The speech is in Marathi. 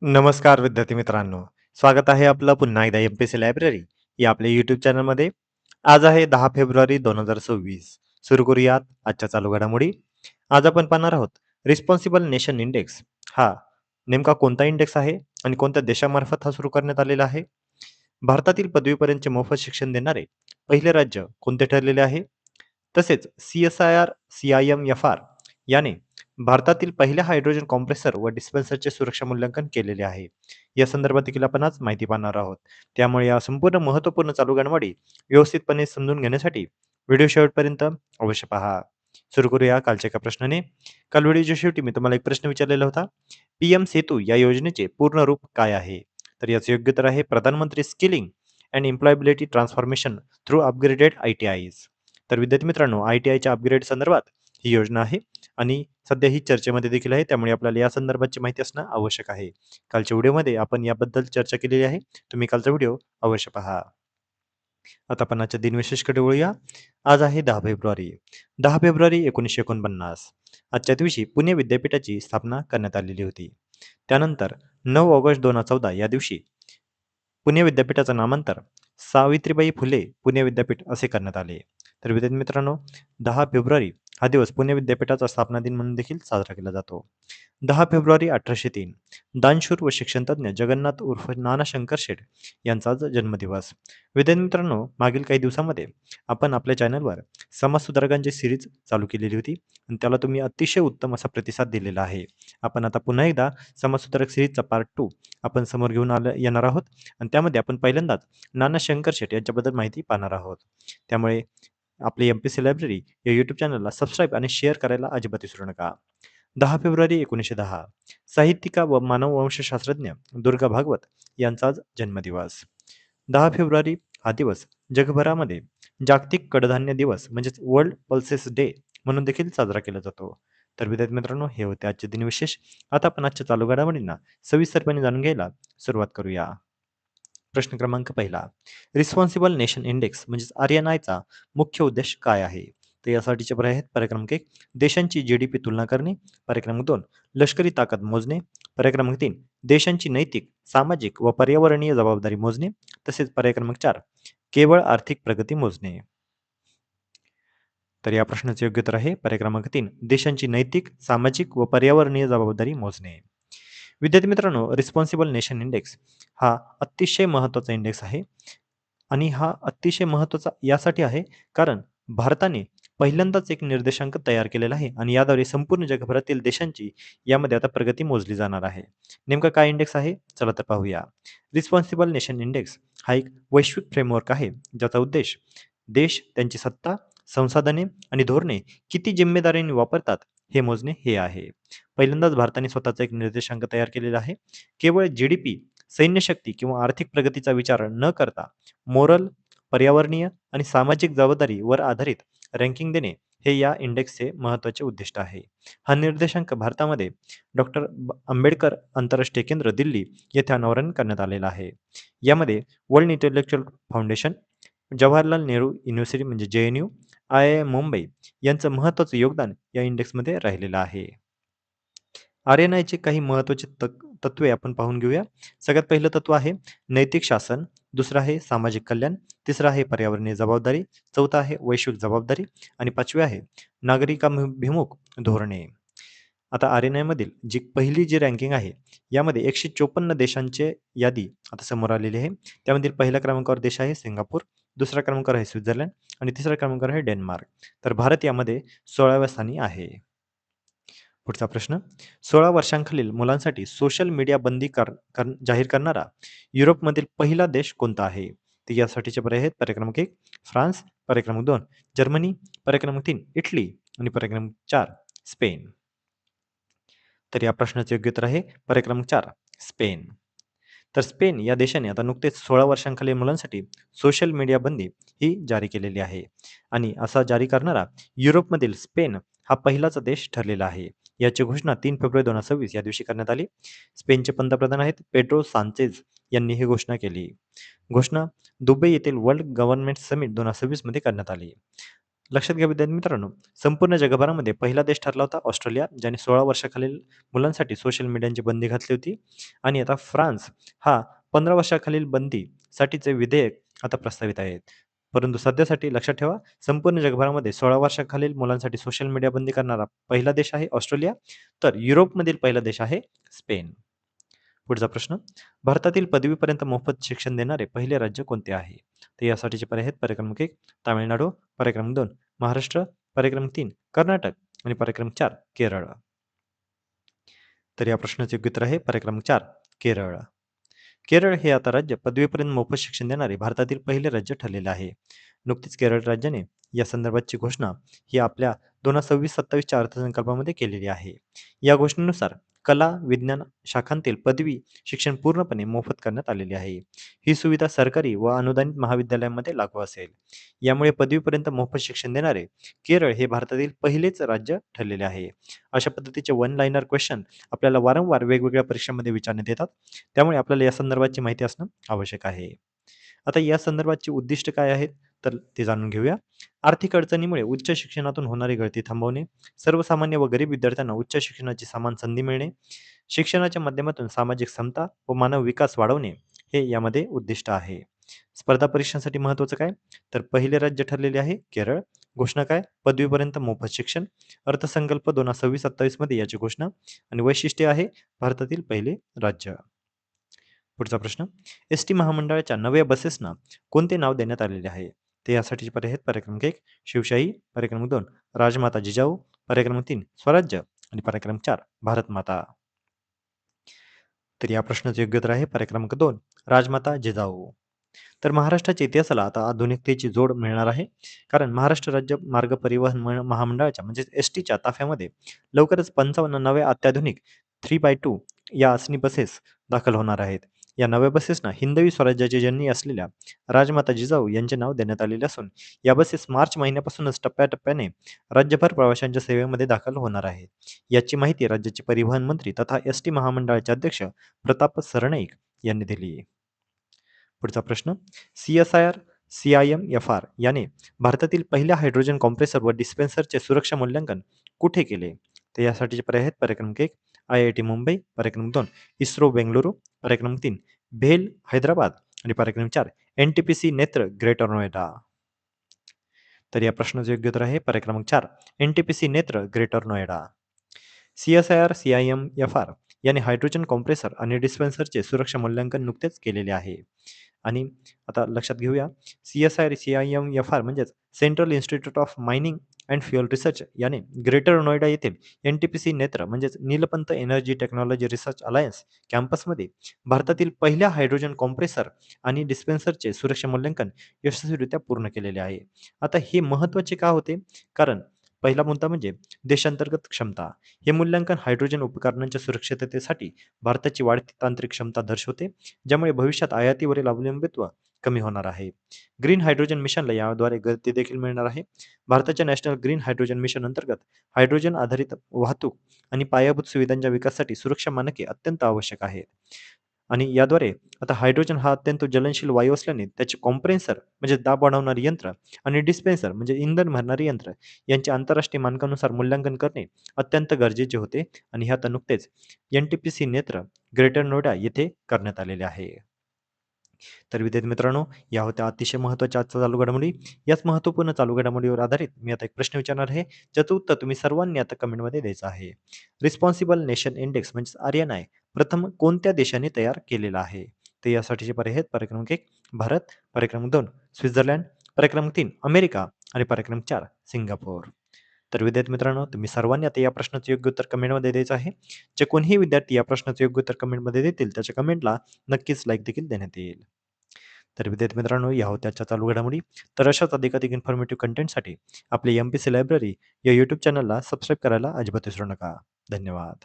नमस्कार विद्यार्थी मित्रांनो. स्वागत आहे आपलं पुन्हा एकदा एम-पी-एस-सी लायब्ररी या आपल्या यूट्यूब चॅनलमध्ये. आज आहे 10 फेब्रुवारी 2026. सुरू करूयात आजच्या चालू घडामोडी. आज आपण पाहणार आहोत रिस्पॉन्सिबल नेशन इंडेक्स हा नेमका कोणता इंडेक्स आहे आणि कोणत्या देशामार्फत हा सुरू करण्यात आलेला आहे. भारतातील पदवीपर्यंतचे मोफत शिक्षण देणारे पहिले राज्य कोणते ठरलेले आहे. तसेच CSIR CIMFR याने भारतातील पहिल्या हायड्रोजन कॉम्प्रेसर व डिस्पेन्सरचे सुरक्षा मूल्यांकन केलेले आहे. या संदर्भात देखील आपण आज माहिती पाहणार आहोत. त्यामुळे या संपूर्ण महत्त्वपूर्ण चालू घडामोडी व्यवस्थितपणे समजून घेण्यासाठी व्हिडिओ शेवटपर्यंत अवश्य पहा. सुरू करूया कालच्या एका प्रश्नाने. काल व्हिडिओच्या शेवटी मी तुम्हाला एक प्रश्न विचारलेला होता. PM सेतू या योजनेचे पूर्ण रूप काय आहे? तर याचे योग्य उत्तर आहे प्रधानमंत्री skilling and employability transformation through upgraded ITIs. तर विद्यार्थी मित्रांनो, ITIच्या अपग्रेड संदर्भात ही योजना आहे आणि सध्या ही चर्चेमध्ये देखील आहे. त्यामुळे आपल्याला या संदर्भाची माहिती असणं आवश्यक आहे. कालच्या व्हिडिओमध्ये आपण याबद्दल चर्चा केलेली आहे. तुम्ही कालचा व्हिडिओ अवश्य पहा. आता आपण आजच्या दिनविशेषकडे वळूया. आज आहे 10 फेब्रुवारी. 10 फेब्रुवारी 1949. आजच्या दिवशी पुणे विद्यापीठाची स्थापना करण्यात आलेली होती. त्यानंतर 9 ऑगस्ट 2014 या दिवशी पुणे विद्यापीठाचं नामांतर सावित्रीबाई फुले पुणे विद्यापीठ असे करण्यात आले. तर विद्यार्थी मित्रांनो, 10 फेब्रुवारी हा दिवस पुणे विद्यापीठाचा स्थापना दिन म्हणून देखील साजरा केला जातो. 10 फेब्रुवारी 1803 दानशूर व शिक्षणतज्ञ जगन्नाथ उर्फ नाना शंकर शेठ यांचा आज जन्मदिवस. विद्यार्थी मित्रांनो, मागील काही दिवसामध्ये आपण आपल्या चॅनलवर समाजसुधारकांची सिरीज चालू केलेली होती आणि त्याला तुम्ही अतिशय उत्तम असा प्रतिसाद दिलेला आहे. आपण आता पुन्हा एकदा समाजसुधारक सिरीजचा पार्ट 2 आपण समोर घेऊन येणार आहोत आणि त्यामध्ये आपण पहिल्यांदाच नाना शंकर शेठ यांच्याबद्दल माहिती पाहणार आहोत. त्यामुळे आपली एम-पी-एस-सी लायब्ररी या यूट्यूब चॅनलला सबस्क्राईब आणि शेअर करायला अजिबात विसरू नका. 10 फेब्रुवारी 1910 साहित्यिका व मानववंशशास्त्रज्ञ दुर्गा भागवत यांचा आज जन्मदिवस. 10 फेब्रुवारी हा दिवस जगभरामध्ये जागतिक कडधान्य दिवस म्हणजेच वर्ल्ड पल्सेस डे म्हणून देखील साजरा केला जातो. तर विद्यार्थी मित्रांनो, हे होते आजचे दिनविशेष. आता आपण आजच्या चालू घडामोडींना सविस्तरपणे जाणून घ्यायला सुरुवात करूया. प्रश्न क्रमांक पहिला. रिस्पॉन्सिबल नेशन इंडेक्स म्हणजेच RNIचा मुख्य उद्देश काय आहे? तर यासाठीचे पर्याय आहेत. पर्याय क्रमांक 1 देशांची GDP तुलना करणे. पर्याय क्रमांक 2 लष्करी ताकद मोजणे. पर्याय क्रमांक 3 देशांची नैतिक, सामाजिक व पर्यावरणीय जबाबदारी मोजणे. तसेच पर्याय क्रमांक 4 केवळ आर्थिक प्रगती मोजणे. तर या प्रश्नाचे योग्य उत्तर आहे पर्याय क्रमांक 3 देशांची नैतिक, सामाजिक व पर्यावरणीय जबाबदारी मोजणे. विद्यार्थी मित्रांनो, रिस्पॉन्सिबल नेशन इंडेक्स हा अतिशय महत्त्वाचा इंडेक्स आहे आणि हा अतिशय महत्त्वाचा यासाठी आहे कारण भारताने पहिल्यांदाच एक निर्देशांक तयार केलेला आहे आणि याद्वारे संपूर्ण जगभरातील देशांची यामध्ये आता प्रगती मोजली जाणार आहे. नेमका काय इंडेक्स आहे? चला तर पाहूया. रिस्पॉन्सिबल नेशन इंडेक्स हा एक वैश्विक फ्रेमवर्क आहे ज्याचा उद्देश देश त्यांची सत्ता, संसाधने आणि धोरणे किती जिम्मेदारीने वापरतात हे मोजणे हे आहे. पहिल्यांदाच भारताने स्वतःचा एक निर्देशांक तयार केलेला आहे. केवळ GDP, सैन्यशक्ती किंवा आर्थिक प्रगतीचा विचार न करता मोरल, पर्यावरणीय आणि सामाजिक जबाबदारीवर आधारित रँकिंग देणे हे या इंडेक्सचे महत्त्वाचे उद्दिष्ट आहे. हा निर्देशांक भारतामध्ये डॉक्टर आंबेडकर आंतरराष्ट्रीय केंद्र दिल्ली येथे अनावरण करण्यात आलेलं आहे. यामध्ये world intellectual foundation, Jawaharlal Nehru university म्हणजे JNU, IIM मुंबई यांचं महत्त्वाचं योगदान या इंडेक्समध्ये राहिलेलं आहे. RNIचे काही महत्त्वाचे तत्त्वे आपण पाहून घेऊया. सगळ्यात पहिलं तत्त्व आहे नैतिक शासन, दुसरं आहे सामाजिक कल्याण, तिसरं आहे पर्यावरणीय जबाबदारी, चौथं आहे वैश्विक जबाबदारी आणि पाचवे आहे नागरिकाभिमुख धोरणे. आता RNIमधील पहिली जी रँकिंग आहे, यामध्ये 154 देशांची यादी आता समोर आलेली आहे. त्यामधील पहिल्या क्रमांकावर देश आहे सिंगापूर, दुसऱ्या क्रमांकावर आहे स्वित्झर्लंड आणि तिसऱ्या क्रमांकावर आहे डेन्मार्क. तर भारत यामध्ये 16व्या स्थानी आहे. पुढचा प्रश्न. 16 वर्षांखालील मुलांसाठी सोशल मीडिया बंदी जाहीर करणारा युरोपमधील पहिला देश कोणता आहे? तर यासाठीचे पर्याय आहेत. पर्याय क्रमांक 1 फ्रान्स, पर्याय क्रमांक 2 जर्मनी, पर्याय क्रमांक 3 इटली आणि पर्याय क्रमांक 4 स्पेन. तर या प्रश्नाचे योग्य उत्तर आहे पर्याय क्रमांक 4 स्पेन. तर स्पेन या देशाने आता नुकतेच 16 वर्षांखालील मुलांसाठी सोशल मीडिया बंदी ही जारी केलेली आहे आणि असा जारी करणारा युरोपमधील स्पेन हा पहिलाच देश ठरलेला आहे. याची घोषणा 3 फेब्रुवारी 2026 या दिवशी करण्यात आली. स्पेनचे पंतप्रधान आहेत पेड्रो सांचेज यांनी ही घोषणा केली. घोषणा दुबई येथील वर्ल्ड गव्हर्नमेंट समिट 2026 मध्ये करण्यात आली. लक्षात घ्या विद्यार्थी मित्रांनो, संपूर्ण जगभरामध्ये पहिला देश ठरला होता ऑस्ट्रेलिया, ज्याने 16 वर्षाखालील मुलांसाठी सोशल मीडियाची बंदी घातली होती. आणि आता फ्रान्स हा 15 वर्षाखालील बंदीसाठीचे विधेयक आता प्रस्तावित आहे. परंतु सध्यासाठी लक्षात ठेवा, संपूर्ण जगभरामध्ये 16 वर्षाखालील मुलांसाठी सोशल मीडिया बंदी करणारा पहिला देश आहे ऑस्ट्रेलिया, तर युरोपमधील पहिला देश आहे स्पेन. पुढचा प्रश्न, भारतातील पदवीपर्यंत मोफत शिक्षण देणारे पहिले राज्य कोणते आहे? तर यासाठीचे पर्याय आहेत पर्याय क्रमांक 1 तामिळनाडू, पर्याय क्रमांक 2 महाराष्ट्र, पर्याय क्रमांक 3 कर्नाटक आणि पर्याय क्रमांक 4 केरळ. तर या प्रश्नाचे योग्य उत्तर आहे पर्याय क्रमांक 4 केरळ. केरळ हे आता राज्य पदवीपर्यंत मोफत शिक्षण देणारे भारतातील पहिले राज्य ठरलेले आहे. नुकतीच केरळ राज्याने या संदर्भातची घोषणा ही आपल्या 2026-27च्या अर्थसंकल्पामध्ये केलेली आहे. या घोषणेनुसार कला, विज्ञान शाखांतील पदवी शिक्षण पूर्णपणे मोफत करण्यात आलेले आहे. ही सुविधा सरकारी व अनुदानित महाविद्यालयांमध्ये लागू असेल. यामुळे पदवीपर्यंत मोफत शिक्षण देणारे केरळ हे भारतातील पहिलेच राज्य ठरलेले आहे. अशा पद्धतीचे वन लाइनर क्वेश्चन आपल्याला वारंवार वेगवेगळ्या परीक्षांमध्ये विचारण्यात येतात. त्यामुळे आपल्याला या संदर्भाची माहिती असणं आवश्यक आहे. आता या संदर्भाची उद्दिष्ट काय आहेत? तर ते जाणून घेऊया. आर्थिक अडचणीमुळे उच्च शिक्षणातून होणारी गळती थांबवणे, सर्वसामान्य व गरीब विद्यार्थ्यांना उच्च शिक्षणाची समान संधी मिळणे, शिक्षणाच्या माध्यमातून सामाजिक समता व मानव विकास वाढवणे हे यामध्ये उद्दिष्ट आहे. स्पर्धा परीक्षांसाठी महत्त्वाचं काय? तर पहिले राज्य ठरलेले आहे केरळ. घोषणा काय? पदवीपर्यंत मोफत शिक्षण. अर्थसंकल्प 2026-27 मध्ये याची घोषणा आणि वैशिष्ट्य आहे भारतातील पहिले राज्य. पुढचा प्रश्न, एस टी महामंडळाच्या नव्या बसेसना कोणते नाव देण्यात आलेले आहे? ते यासाठीचे पर्याय आहेत पर्याय क्रमांक 1 शिवशाही, पर्याय क्रमांक 2 राजमाता जिजाऊ, पर्याय क्रमांक 3 स्वराज्य आणि पर्याय क्रमांक 4 भारतमाता. तर या प्रश्नाचे योग्य उत्तर आहे पर्याय क्रमांक 2 राजमाता जिजाऊ. तर महाराष्ट्राच्या इतिहासाला आता आधुनिकतेची जोड मिळणार आहे. कारण महाराष्ट्र राज्य मार्ग परिवहन महामंडळाच्या म्हणजेच एस टीच्या ताफ्यामध्ये लवकरच 55 नव्या अत्याधुनिक 3x2 या आसनी बसेस दाखल होणार आहेत. या नव्या बसेसना हिंदवी स्वराज्याची जननी असलेल्या राजमाता जिजाऊ यांचे नाव देण्यात आलेले असून या बसेस मार्च महिन्यापासूनच टप्प्याटप्प्याने राज्यभर प्रवाशांच्या सेवेमध्ये दाखल होणार आहेत. याची माहिती राज्याचे परिवहन मंत्री तथा एस टी महामंडळाचे अध्यक्ष प्रताप सरनाईक यांनी दिली. पुढचा प्रश्न, CSIR CIMFR याने भारतातील पहिल्या हायड्रोजन कॉम्प्रेसर व डिस्पेन्सरचे सुरक्षा मूल्यांकन कुठे केले? तर यासाठीचे पर्याय आहेत पर्याय क्रमांक 1 IIT मुंबई, पर्याय क्रमांक 2 इस्रो बेंगळुरू, पर्याय क्रमांक 3 भेल हैदराबाद आणि पर्याय क्रमांक 4 NTPC नेत्र ग्रेटर नोएडा. तर या प्रश्नाचे योग्य उत्तर आहे पर्याय क्रमांक 4 NTPC नेत्र ग्रेटर नोएडा. CSIR CIMFR याने हायड्रोजन कॉम्प्रेसर आणि डिस्पेन्सरचे सुरक्षा मूल्यांकन नुकतेच केलेले आहे. आणि आता लक्षात घेऊया, CSIR CIMFR म्हणजेच central institute of mining and fuel research याने ग्रेटर नोएडा येथील NTPC नेत्र म्हणजेच नीलपंथ एनर्जी टेक्नॉलॉजी रिसर्च अलायन्स कॅम्पसमध्ये भारतातील पहिल्या हायड्रोजन कॉम्प्रेसर आणि डिस्पेन्सरचे सुरक्षा मूल्यांकन यशस्वीरित्या पूर्ण केलेले आहे. आता हे महत्त्वाचे का होते? कारण पहिला मुद्दा म्हणजे देशांतर्गत क्षमता. हे मूल्यांकन हायड्रोजन उपकरणांच्या सुरक्षिततेसाठी भारताची वाढती तांत्रिक क्षमता दर्शवते, ज्यामुळे भविष्यात आयातीवरील अवलंबित्व कमी होणार आहे. ग्रीन हायड्रोजन मिशनला याद्वारे गती देखील मिळणार आहे. भारताच्या नॅशनल ग्रीन हायड्रोजन मिशन अंतर्गत हायड्रोजन आधारित वाहतूक आणि पायाभूत सुविधांच्या विकासासाठी सुरक्षा मानके अत्यंत आवश्यक आहेत. आणि याद्वारे आता हायड्रोजन हा अत्यंत ज्वलनशील वायू असल्याने त्याचे कॉम्प्रेसर म्हणजे दाब वाढवणारे यंत्र आणि डिस्पेन्सर म्हणजे इंधन भरणारे यंत्र यांचे आंतरराष्ट्रीय मानकानुसार मूल्यांकन करणे अत्यंत गरजेचे होते आणि हे आता नुकतेच NTPC नेत्र ग्रेटर नोएडा येथे करण्यात आलेले आहे. तर विद्यार्थी मित्रांनो, या होत्या अतिशय महत्त्वाच्या आजच्या चालू घडामोडी. याच महत्त्वपूर्ण चालू घडामोडीवर आधारित मी आता एक प्रश्न विचारणार आहे, ज्याचं उत्तर तुम्ही सर्वांनी आता कमेंटमध्ये द्यायचं आहे. रिस्पॉन्सिबल नेशन इंडेक्स म्हणजेच RNI प्रथम कोणत्या देशाने तयार केलेला आहे? तर यासाठीचे पर्याय आहेत पर्याय क्रमांक 1 भारत, पर्याय क्रमांक 2 स्वित्झर्लंड, पर्याय क्रमांक 3 अमेरिका आणि पर्याय क्रमांक 4 सिंगापूर. तर विद्यार्थी मित्रांनो, तुम्ही सर्वांनी आता या प्रश्नाचं योग्य उत्तर कमेंटमध्ये द्यायचं आहे. जे कोणीही विद्यार्थी या प्रश्नाचं योग्य उत्तर कमेंटमध्ये देतील त्याच्या कमेंटला नक्कीच लाईक देखील देण्यात येईल. तर विद्यार्थी मित्रांनो, या होत्या आजच्या चालू घडामोडी. तर अशाच अधिकाधिक इन्फॉर्मेटिव्ह कंटेंटसाठी आपली MPC लायब्ररी या यूट्यूब चॅनलला सबस्क्राईब करायला अजिबात विसरू नका. धन्यवाद.